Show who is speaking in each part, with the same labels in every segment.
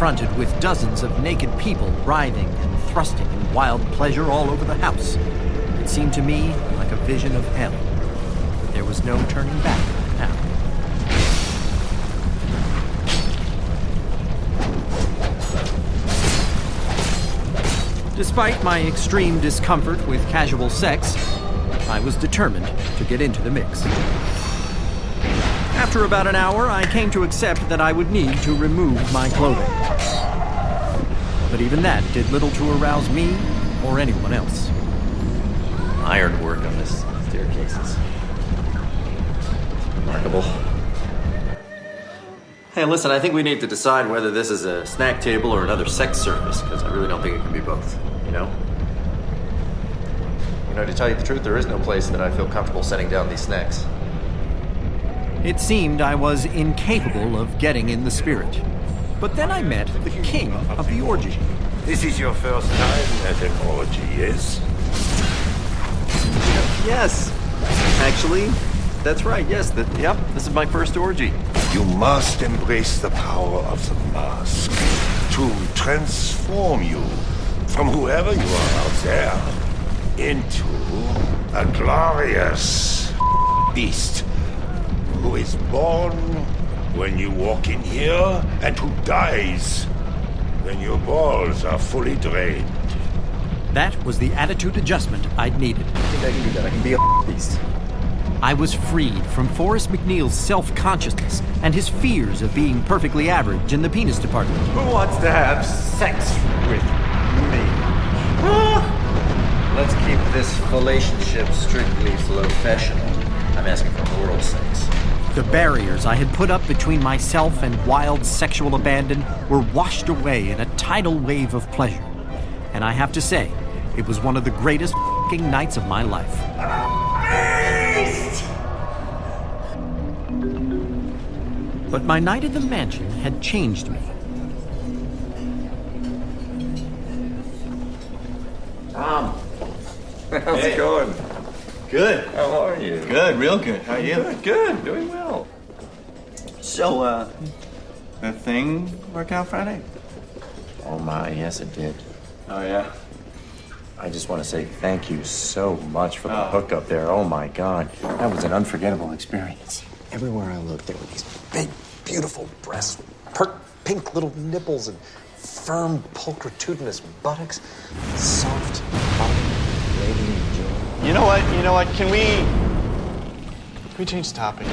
Speaker 1: confronted with dozens of naked people writhing and thrusting in wild pleasure all over the house. It seemed to me like a vision of hell, but there was no turning back now. Despite my extreme discomfort with casual sex, I was determined to get into the mix. After about an hour, I came to accept that I would need to remove my clothing. But even that did little to arouse me or anyone else.
Speaker 2: Ironwork on this staircase is remarkable. Hey, listen, I think we need to decide whether this is a snack table or another sex surface, because I really don't think it can be both, you know? You know, to tell you the truth, there is no place that I feel comfortable setting down these snacks.
Speaker 1: It seemed I was incapable of getting in the spirit. But then I met the king of the orgy.
Speaker 3: This is your first time at an orgy, yes?
Speaker 2: Yes. Actually, that's right, yes. Yep, this is my first orgy.
Speaker 3: You must embrace the power of the mask to transform you from whoever you are out there into a glorious beast who is born when you walk in here and who dies when your balls are fully drained.
Speaker 1: That was the attitude adjustment I'd needed.
Speaker 2: I think I can do that. I can be a beast.
Speaker 1: I was freed from Forrest McNeil's self-consciousness and his fears of being perfectly average in the penis department.
Speaker 4: Who wants to have sex with me?
Speaker 2: Let's keep this relationship strictly professional. I'm asking for oral sex.
Speaker 1: The barriers I had put up between myself and wild sexual abandon were washed away in a tidal wave of pleasure. And I have to say, it was one of the greatest f***ing nights of my life. But my night at the mansion had changed me.
Speaker 2: Tom.
Speaker 4: How's it going?
Speaker 2: Good.
Speaker 4: How are you?
Speaker 2: Good, real good. How are you?
Speaker 4: Good, doing well.
Speaker 2: So,
Speaker 4: The thing work out Friday?
Speaker 2: oh my, yes it did.
Speaker 4: Oh, yeah?
Speaker 2: I just want to say thank you so much for the hookup there. Oh my God. That was an unforgettable experience.
Speaker 5: Everywhere I looked, there were these big, beautiful breasts, pink little nipples, and firm, pulchritudinous buttocks, soft, radiant joy.
Speaker 4: You know what? Can we change the topic?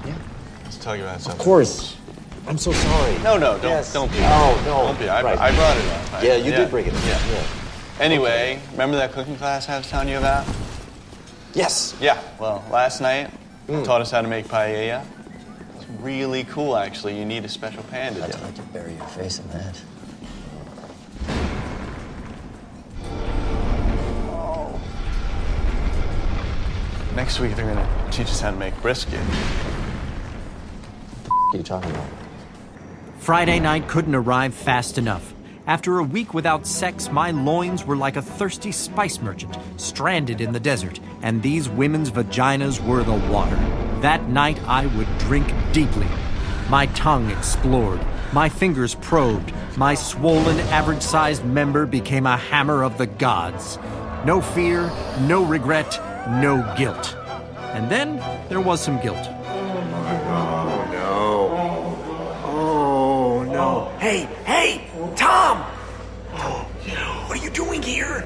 Speaker 5: Yeah.
Speaker 4: Let's talk about something.
Speaker 5: Of course. I'm so sorry.
Speaker 4: No, don't be.
Speaker 5: Oh, no.
Speaker 4: Don't be. I
Speaker 5: Right.
Speaker 4: brought it up.
Speaker 5: Yeah, you did bring it up.
Speaker 4: Yeah. Anyway, remember that cooking class I was telling you about?
Speaker 5: Yes.
Speaker 4: Yeah. Well, last night, taught us how to make paella. It's really cool, actually. You need a special pan to do
Speaker 2: I'd
Speaker 4: it.
Speaker 2: like to bury your face in that.
Speaker 4: Next week, they're gonna teach us how to make brisket.
Speaker 5: What are you talking about?
Speaker 1: Friday night couldn't arrive fast enough. After a week without sex, my loins were like a thirsty spice merchant, stranded in the desert, and these women's vaginas were the water. That night, I would drink deeply. My tongue explored, my fingers probed, my swollen, average-sized member became a hammer of the gods. No fear, no regret, no guilt. And then there was some guilt.
Speaker 3: Oh, no.
Speaker 5: Oh, no. Hey, Tom! What are you doing here?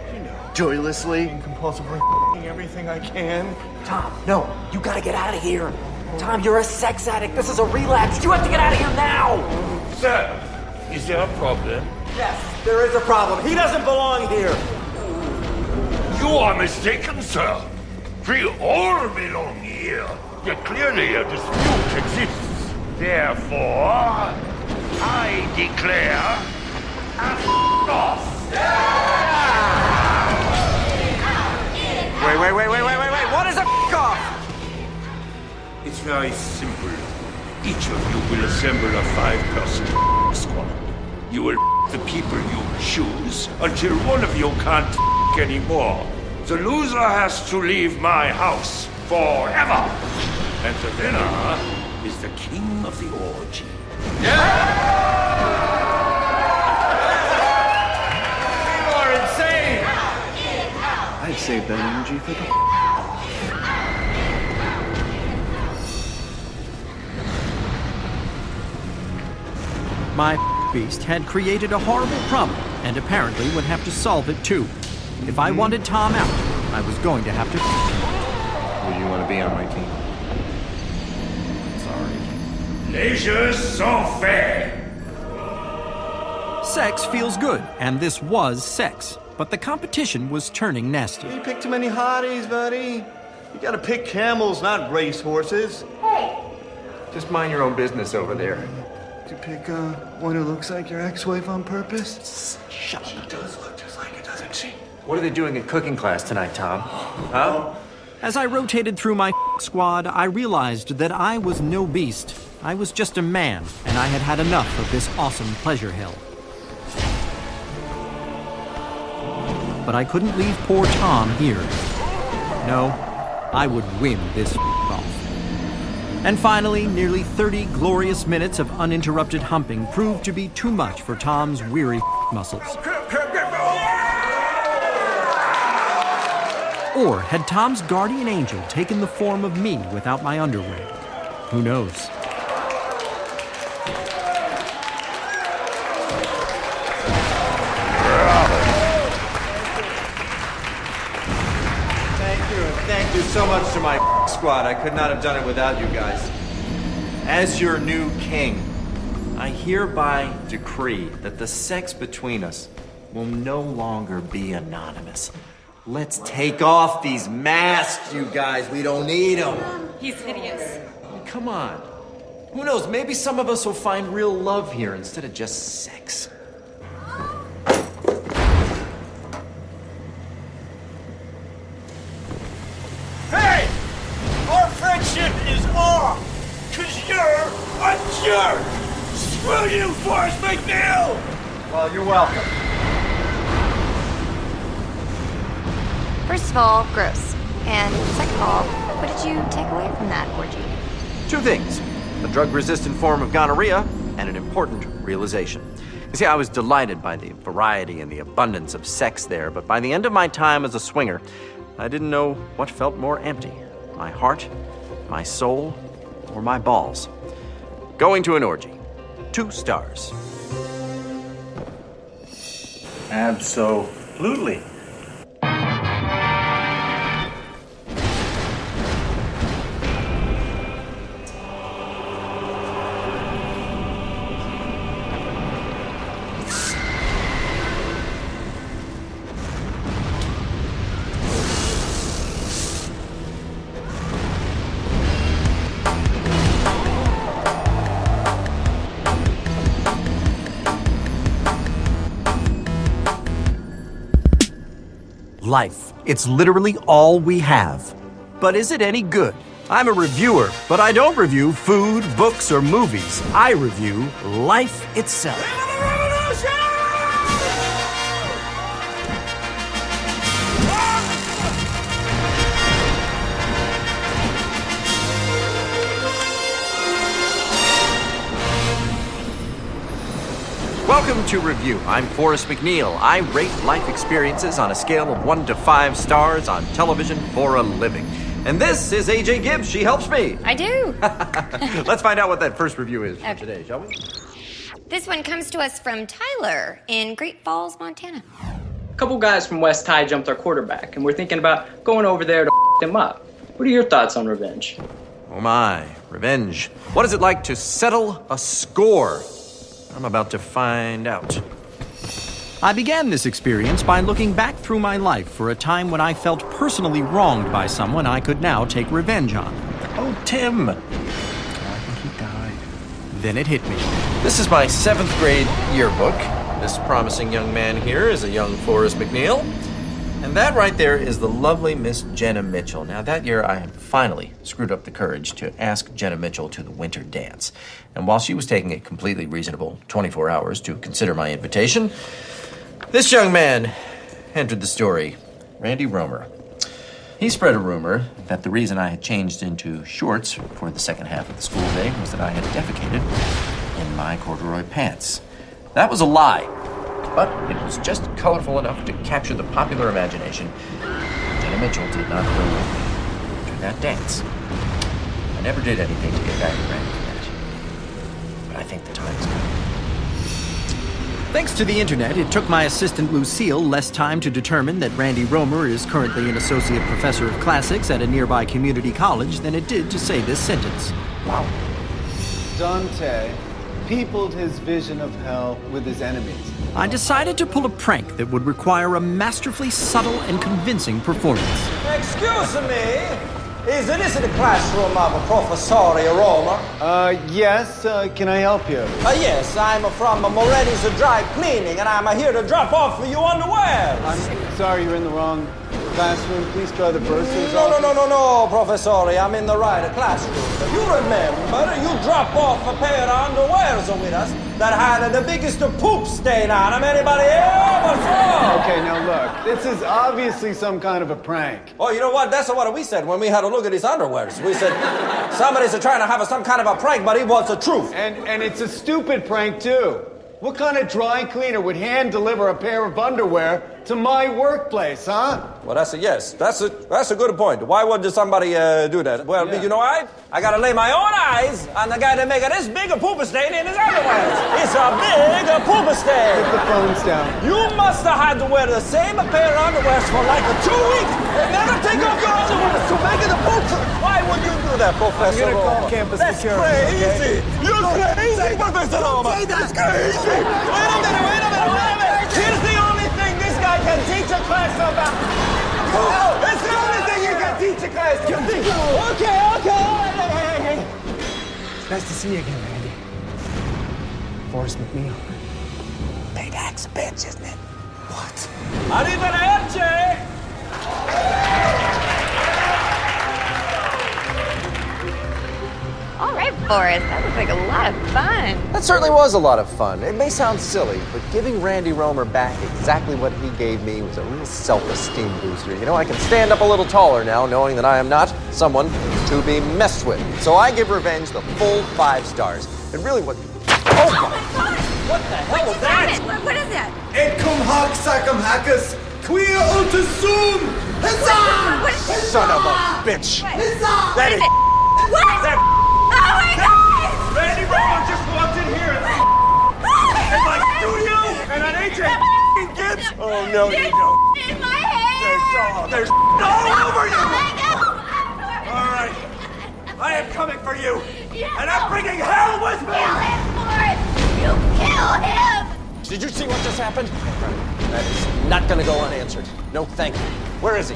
Speaker 4: Joylessly and compulsively everything I can.
Speaker 5: Tom, no, you gotta get out of here. Tom, you're a sex addict. This is a relapse. You have to get out of here now.
Speaker 3: Sir, is there a problem?
Speaker 5: Yes, there is a problem. He doesn't belong here.
Speaker 3: You are mistaken, sir. We all belong here. Yet clearly a dispute exists. Therefore, I declare a off.
Speaker 5: Wait. What is a off?
Speaker 3: It's very simple. Each of you will assemble a 5-person squad. You will the people you choose until one of you can't anymore. The loser has to leave my house forever. And the winner is the king of the orgy. Yeah!
Speaker 2: energy for the...
Speaker 1: My beast had created a horrible problem and apparently would have to solve it too. If I wanted Tom out, I was going to have to...
Speaker 2: Would you want to be on my team? Sorry.
Speaker 3: Les jeux sont faits.
Speaker 1: Sex feels good, and this was sex. But the competition was turning nasty.
Speaker 4: You picked too many hotties, buddy. You gotta pick camels, not racehorses.
Speaker 2: Just mind your own business over there.
Speaker 4: Did you pick one who looks like your ex-wife on purpose?
Speaker 2: Shut up. She does look just like it, doesn't she? What are they doing in cooking class tonight, Tom? Huh?
Speaker 1: As I rotated through my squad, I realized that I was no beast. I was just a man, and I had had enough of this awesome pleasure hell. But I couldn't leave poor Tom here. No, I would win this off. And finally, nearly 30 glorious minutes of uninterrupted humping proved to be too much for Tom's weary muscles. Or had Tom's guardian angel taken the form of me without my underwear? Who knows?
Speaker 2: Thank you so much to my squad. I could not have done it without you guys. As your new king, I hereby decree that the sex between us will no longer be anonymous. Let's take off these masks, you guys. We don't need them.
Speaker 6: He's hideous.
Speaker 2: Come on. Who knows? Maybe some of us will find real love here instead of just sex.
Speaker 3: Hey! Our friendship is off! Cause you're a jerk! Screw you, Forrest McNeil!
Speaker 2: Well, you're welcome.
Speaker 6: First of all, gross. And second of all, what did you take away from that orgy?
Speaker 1: Two things: a drug-resistant form of gonorrhea and an important realization. You see, I was delighted by the variety and the abundance of sex there, but by the end of my time as a swinger, I didn't know what felt more empty: my heart, my soul, or my balls. Going to an orgy. 2 stars.
Speaker 2: Absolutely.
Speaker 1: Life. It's literally all we have. But is it any good? I'm a reviewer, but I don't review food, books, or movies. I review life itself. Welcome to Review. I'm Forrest McNeil. I rate life experiences on a scale of 1 to 5 stars on television for a living. And this is AJ Gibbs. She helps me.
Speaker 6: I do.
Speaker 1: Let's find out what that first review is for today, shall we?
Speaker 6: This one comes to us from Tyler in Great Falls, Montana.
Speaker 7: A couple guys from West High jumped our quarterback, and we're thinking about going over there to f*** them up. What are your thoughts on revenge?
Speaker 1: Oh my, revenge. What is it like to settle a score? I'm about to find out. I began this experience by looking back through my life for a time when I felt personally wronged by someone I could now take revenge on.
Speaker 2: Oh, Tim. I think he died.
Speaker 1: Then it hit me.
Speaker 2: This is my 7th grade yearbook. This promising young man here is a young Forrest McNeil. And that right there is the lovely Miss Jenna Mitchell. Now, that year I had finally screwed up the courage to ask Jenna Mitchell to the winter dance. And while she was taking a completely reasonable 24 hours to consider my invitation, this young man entered the story, Randy Romer. He spread a rumor that the reason I had changed into shorts for the second half of the school day was that I had defecated in my corduroy pants. That was a lie, but it was just colorful enough to capture the popular imagination. Jenna Mitchell did not go to that dance. I never did anything to get back at Randy for that. But I think the time's come.
Speaker 1: Thanks to the internet, it took my assistant Lucille less time to determine that Randy Romer is currently an associate professor of classics at a nearby community college than it did to say this sentence. Wow.
Speaker 8: Dante peopled his vision of hell with his enemies.
Speaker 1: I decided to pull a prank that would require a masterfully subtle and convincing performance.
Speaker 9: Excuse me, is this the classroom of Professor Romer?
Speaker 8: Yes, can I help you?
Speaker 9: Yes, I'm from Moretti's Dry Cleaning, and I'm here to drop off for you underwear.
Speaker 8: I'm sorry, you're in the wrong classroom. Please try the bursar's
Speaker 9: No,
Speaker 8: office.
Speaker 9: Professor, I'm in the right classroom. You remember, you drop off a pair of underwears with us that had the biggest poop stain on them anybody ever saw.
Speaker 8: Okay, now look, this is obviously some kind of a prank.
Speaker 9: Oh, you know what? That's what we said when we had a look at his underwears. We said, somebody's trying to have some kind of a prank, but it was the truth.
Speaker 8: And it's a stupid prank, too. What kind of dry cleaner would hand deliver a pair of underwear to my workplace, huh?
Speaker 9: Well, that's a yes. That's a good point. Why would somebody do that? Well,
Speaker 8: Yeah.
Speaker 9: you know, I gotta lay my own eyes on the guy that made this big a poop stain in his underwear. It's a big poop stain.
Speaker 8: Put the phones down.
Speaker 9: You must have had to wear the same pair of underwear for like 2 weeks and never take off your underwear to make it a poop. Why would you do that, Professor?
Speaker 8: I'm gonna call
Speaker 9: Romer?
Speaker 8: campus
Speaker 9: That's
Speaker 8: security,
Speaker 9: crazy.
Speaker 8: okay?
Speaker 9: You're crazy, Professor Romer. That's crazy. Wait a minute. Here's the only thing this guy can teach a class about. It's the only thing you can teach a class. Okay.
Speaker 5: Nice to see you again, Randy. Forrest McNeil. Paybacks a bitch, isn't it? What?
Speaker 9: Arrivederci.
Speaker 6: All right, Forrest, that looks like a lot of fun.
Speaker 2: That certainly was a lot of fun. It may sound silly, but giving Randy Romer back exactly what he gave me was a real self-esteem booster. You know, I can stand up a little taller now, knowing that I am not someone to be messed with. So I give Revenge the full 5 stars. And really what... Oh my... What the hell was that?
Speaker 6: What is that?
Speaker 8: Edcom hack sacum hackers, queer ultra zoom! Huzzah!
Speaker 2: Son of a bitch!
Speaker 6: That is it. What is that? Oh my God!
Speaker 9: Randy Romer just walked in here in my studio, and I need your kids. Oh no, you don't.
Speaker 6: In my hair!
Speaker 9: There's all over you.
Speaker 6: Oh my God!
Speaker 9: All right, I am coming for you, and I'm bringing hell with me.
Speaker 6: Kill him, Forrest! You kill him!
Speaker 2: Did you see what just happened? That is not gonna go unanswered. No, thank you. Where is he?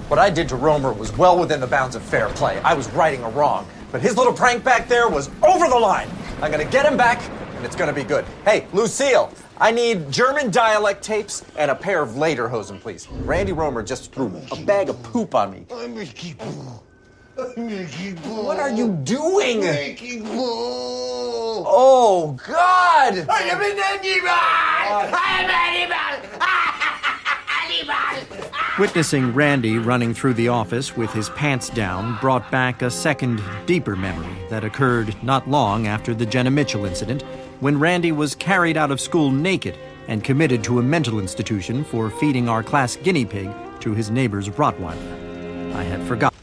Speaker 2: What I did to Romer was well within the bounds of fair play. I was righting a wrong. But his little prank back there was over the line. I'm gonna get him back, and it's gonna be good. Hey, Lucille, I need German dialect tapes and a pair of lederhosen, please. Randy Romer just threw a bag of poop on me.
Speaker 3: I'm making boo.
Speaker 2: What are you doing?
Speaker 3: Making boo.
Speaker 2: Oh, God!
Speaker 3: I am an animal! I am an animal!
Speaker 1: Witnessing Randy running through the office with his pants down brought back a second, deeper memory that occurred not long after the Jenna Mitchell incident, when Randy was carried out of school naked and committed to a mental institution for feeding our class guinea pig to his neighbor's Rottweiler. I had forgotten.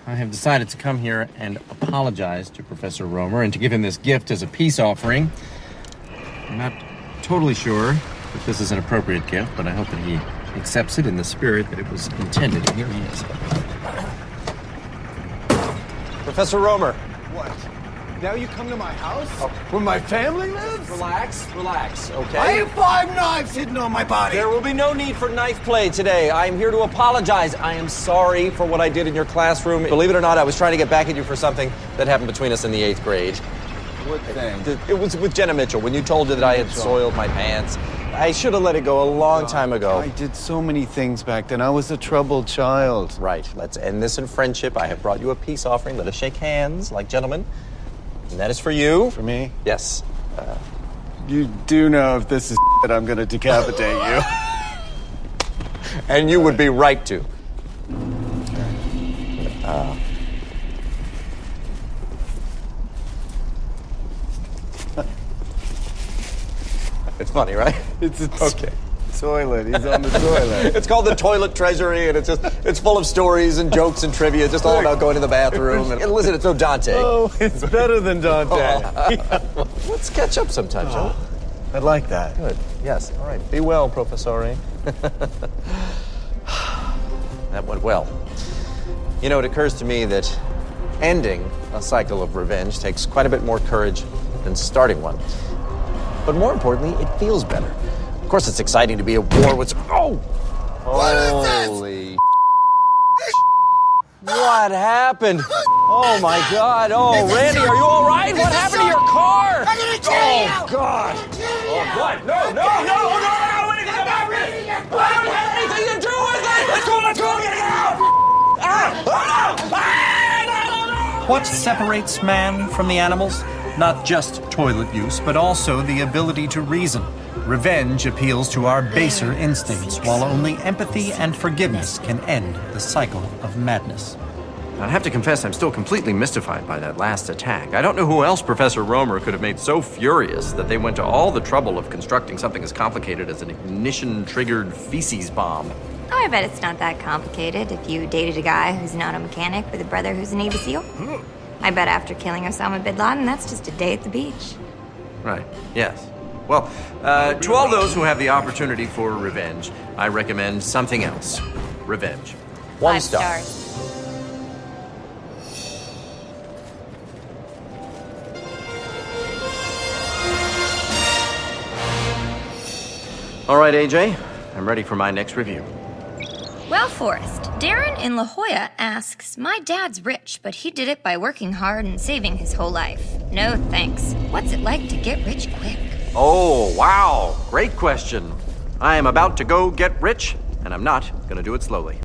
Speaker 2: I have decided to come here and apologize to Professor Romer and to give him this gift as a peace offering. I'm not totally sure that this is an appropriate gift, but I hope that he accepts it in the spirit that it was intended. Here he is. Professor Romer.
Speaker 8: What? Now you come to my house? Where my family lives?
Speaker 2: Relax, okay?
Speaker 8: I have 5 knives hidden on my body!
Speaker 2: There will be no need for knife play today. I am here to apologize. I am sorry for what I did in your classroom. Believe it or not, I was trying to get back at you for something that happened between us in the 8th grade.
Speaker 8: What thing?
Speaker 2: It was with Jenna Mitchell, when you told her that I had soiled my pants. I should have let it go a long time ago.
Speaker 8: I did so many things back then. I was a troubled child.
Speaker 2: Right, let's end this in friendship. I have brought you a peace offering. Let us shake hands like gentlemen. And that is for you.
Speaker 8: For me?
Speaker 2: Yes.
Speaker 8: You do know if this is that I'm gonna decapitate you.
Speaker 2: And you would be right to. funny, right?
Speaker 8: It's okay. Toilet. He's on the toilet.
Speaker 5: It's called the Toilet Treasury, and it's full of stories and jokes and trivia, just all about going to the bathroom. And listen, it's no Dante.
Speaker 8: Oh, it's better than Dante.
Speaker 5: Let's catch up sometime, shall we?
Speaker 8: I'd like that.
Speaker 5: Good. Yes. All right. Be well, Professore. That went well. You know, it occurs to me that ending a cycle of revenge takes quite a bit more courage than starting one. But more importantly, it feels better. Of course, it's exciting to be at war with... Oh! Holy... What happened? Oh, my God. Oh, Randy, are you all right? What happened to your car?
Speaker 9: I'm gonna kill you!
Speaker 5: Oh, God.
Speaker 9: Oh, what? No! What are you gonna do with it? I don't have anything to do with it! Let's go! I'm gonna get out! No!
Speaker 1: What separates man from the animals? Not just toilet use, but also the ability to reason. Revenge appeals to our baser instincts, while only empathy and forgiveness can end the cycle of madness.
Speaker 2: I have to confess, I'm still completely mystified by that last attack. I don't know who else Professor Romer could have made so furious that they went to all the trouble of constructing something as complicated as an ignition-triggered feces bomb.
Speaker 6: Oh, I bet it's not that complicated if you dated a guy who's an auto mechanic with a brother who's a Navy SEAL. I bet after killing Osama bin Laden, that's just a day at the beach.
Speaker 2: Right, yes. Well, to all those who have the opportunity for revenge, I recommend something else. Revenge.
Speaker 5: 1
Speaker 6: 5
Speaker 5: star.
Speaker 6: stars.
Speaker 2: All right, AJ, I'm ready for my next review.
Speaker 6: Well, Forrest, Darren in La Jolla asks, my dad's rich, but he did it by working hard and saving his whole life. No thanks. What's it like to get rich quick?
Speaker 2: Oh, wow. Great question. I am about to go get rich, and I'm not going to do it slowly.